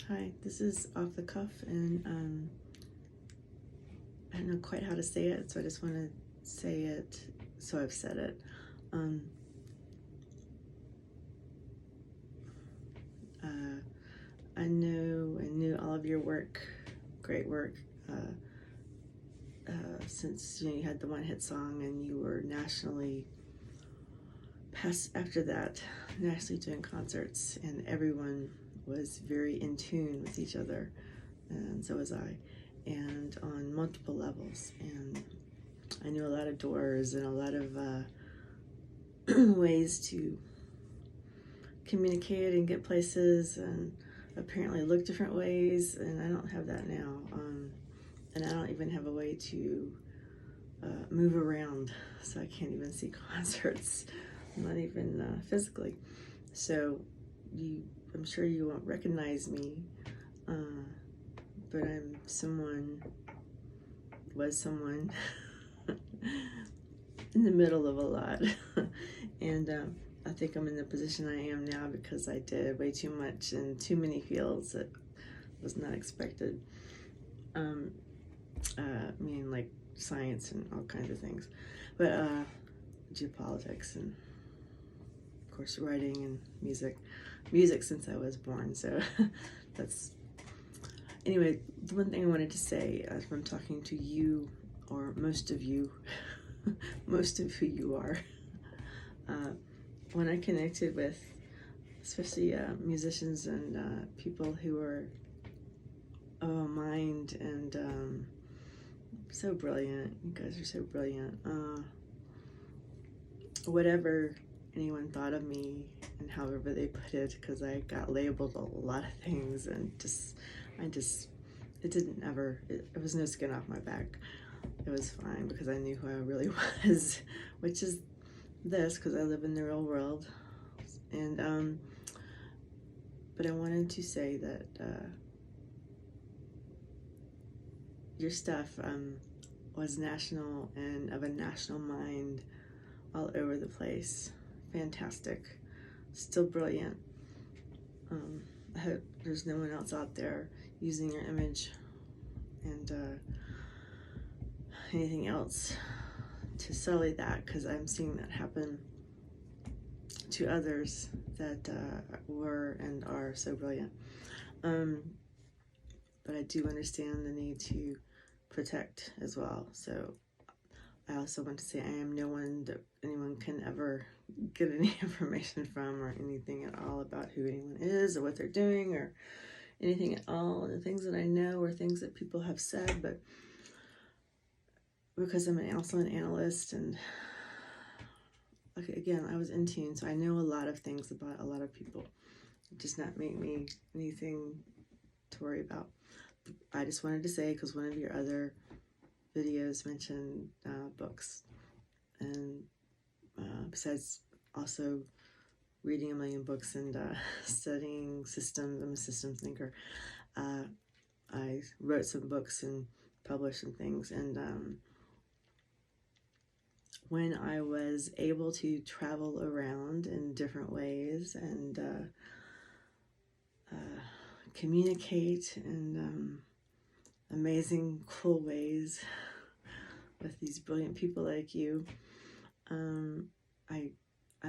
Hi, this is off the cuff, and I don't know quite how to say it, so I just want to say it, so I've said it. Um, I knew all of your work, great work, since you had the one hit song, and you were nationally, after that, nationally doing concerts, and everyone was very in tune with each other, and so was I, and on multiple levels. And I knew a lot of doors and a lot of ways to communicate and get places, and apparently look different ways, and I don't have that now. And I don't even have a way to move around, so I can't even see concerts, not even physically. So I'm sure you won't recognize me, but I'm someone, was someone in the middle of a lot. And I think I'm in the position I am now because I did way too much in too many fields that was not expected. I mean, like science and all kinds of things, but geopolitics, and of course writing and music since I was born. So that's, anyway, the one thing I wanted to say, if I'm talking to you, or most of you, most of who you are, when I connected with especially musicians and people who are of a mind, and so brilliant. You guys are so brilliant. Whatever anyone thought of me and however they put it, because I got labeled a lot of things, and it was no skin off my back. It was fine because I knew who I really was, which is this, because I live in the real world. And but I wanted to say that your stuff was national and of a national mind, all over the place. Fantastic. Still brilliant. I hope there's no one else out there using your image and anything else to sully that, because I'm seeing that happen to others that were and are so brilliant. But I do understand the need to protect as well. So I also want to say I am no one that anyone can ever get any information from, or anything at all about who anyone is or what they're doing or anything at all. The things that I know are things that people have said, but because I'm also an analyst, and again, I was in tune, so I know a lot of things about a lot of people. It does not make me anything to worry about. I just wanted to say, because one of your other videos mentioned books, and besides also reading a million books and studying systems, I'm a systems thinker. I wrote some books and published some things, and when I was able to travel around in different ways and communicate in amazing, cool ways with these brilliant people like you, I'm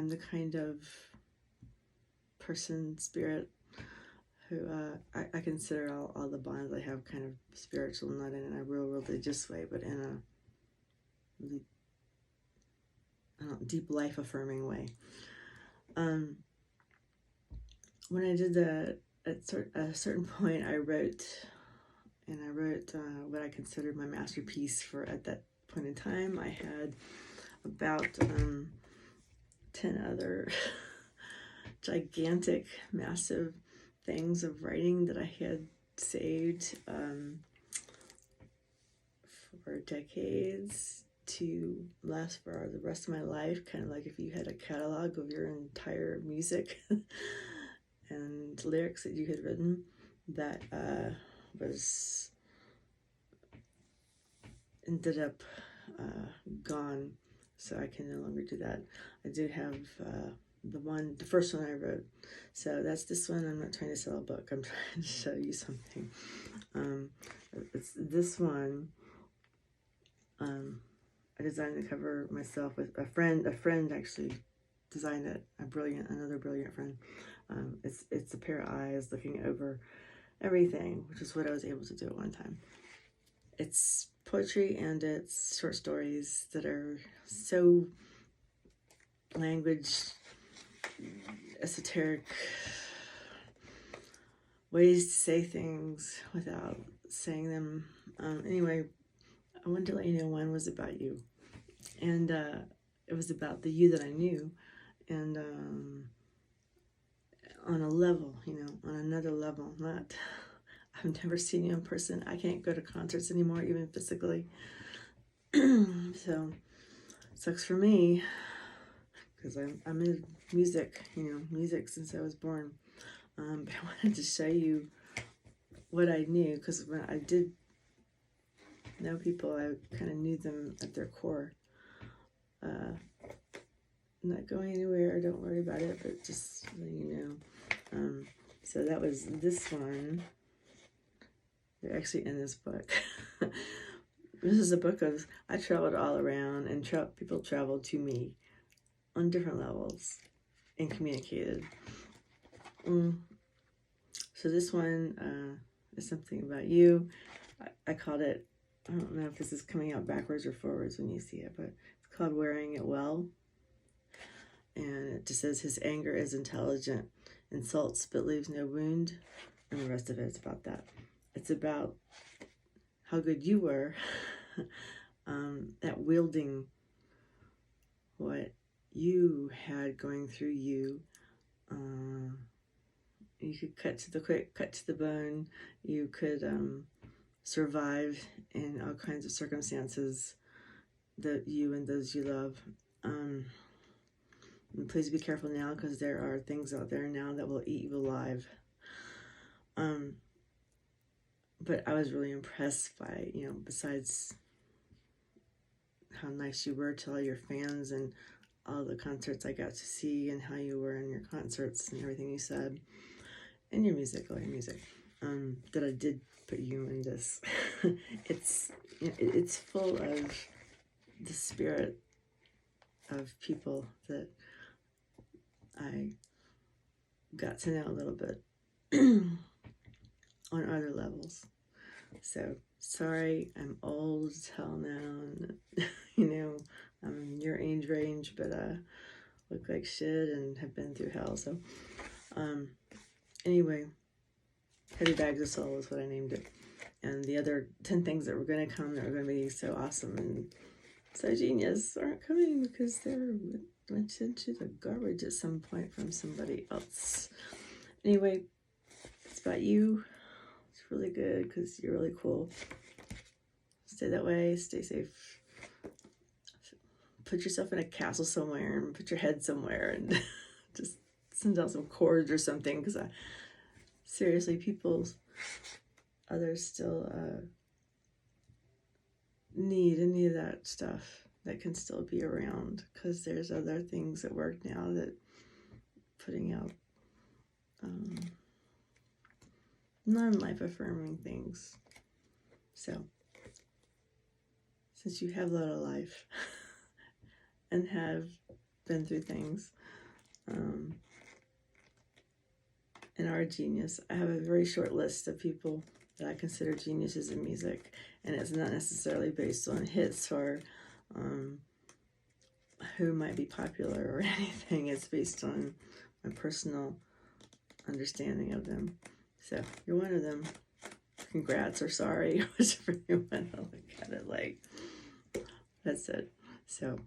the kind of person, spirit, who I consider all the bonds I have kind of spiritual, not in a real religious way, but in a really deep life affirming way. When I did that, at a certain point, I wrote what I considered my masterpiece for at that point in time. I had about 10 other gigantic, massive things of writing that I had saved for decades to last for the rest of my life, kind of like if you had a catalog of your entire music and lyrics that you had written that was ended up gone, so I can no longer do that. I do have the first one I wrote. So that's this one. I'm not trying to sell a book. I'm trying to show you something. It's this one. I designed the cover myself with a friend. A friend actually designed it. Another brilliant friend. It's a pair of eyes looking over everything, which is what I was able to do at one time. It's poetry and it's short stories that are so language, esoteric ways to say things without saying them. Anyway, I wanted to let you know one was about you. And it was about the you that I knew. And on a level, on another level, not... I've never seen you in person. I can't go to concerts anymore, even physically. So, sucks for me, because I'm in music, music since I was born. But I wanted to show you what I knew, because when I did know people, I kind of knew them at their core. Not going anywhere, don't worry about it, but just letting you know. So that was this one. They're actually in this book. This is a book of, I traveled all around, and people traveled to me on different levels and communicated. So this one is something about you. I called it, I don't know if this is coming out backwards or forwards when you see it, but it's called Wearing It Well. And it just says, his anger is intelligent, insults but leaves no wound, and the rest of it is about that. It's about how good you were at wielding what you had going through you. You could cut to the quick, cut to the bone. You could survive in all kinds of circumstances that you and those you love. And please be careful now, because there are things out there now that will eat you alive. But I was really impressed by, besides how nice you were to all your fans and all the concerts I got to see, and how you were in your concerts and everything you said, and your music, all your music, that I did put you in this. It's full of the spirit of people that I got to know a little bit on other levels. So, sorry, I'm old as hell now, and, I'm in your age range, but look like shit and have been through hell. So, anyway, Heavy Bags of Soul is what I named it. And the other 10 things that were going to come that were going to be so awesome and so genius aren't coming, because they're went into the garbage at some point from somebody else. Anyway, it's about you. It's really good, because you're really cool. Stay that way. Stay safe. Put yourself in a castle somewhere and put your head somewhere and just send out some chords or something, because seriously, others still need any of that stuff that can still be around, because there's other things at work now that putting out non-life affirming things. So, since you have a lot of life and have been through things and are a genius, I have a very short list of people that I consider geniuses in music, and it's not necessarily based on hits or who might be popular or anything. It's based on my personal understanding of them. So, you're one of them. Congrats or sorry, whichever you want to look at it like. That's it. So,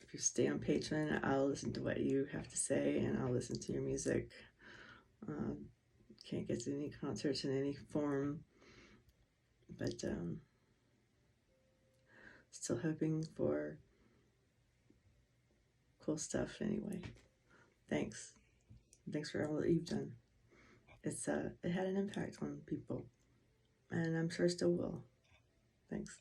if you stay on Patreon, I'll listen to what you have to say, and I'll listen to your music. Can't get to any concerts in any form, but still hoping for cool stuff anyway. Thanks. Thanks for all that you've done. It had an impact on people, and I'm sure still will. Thanks.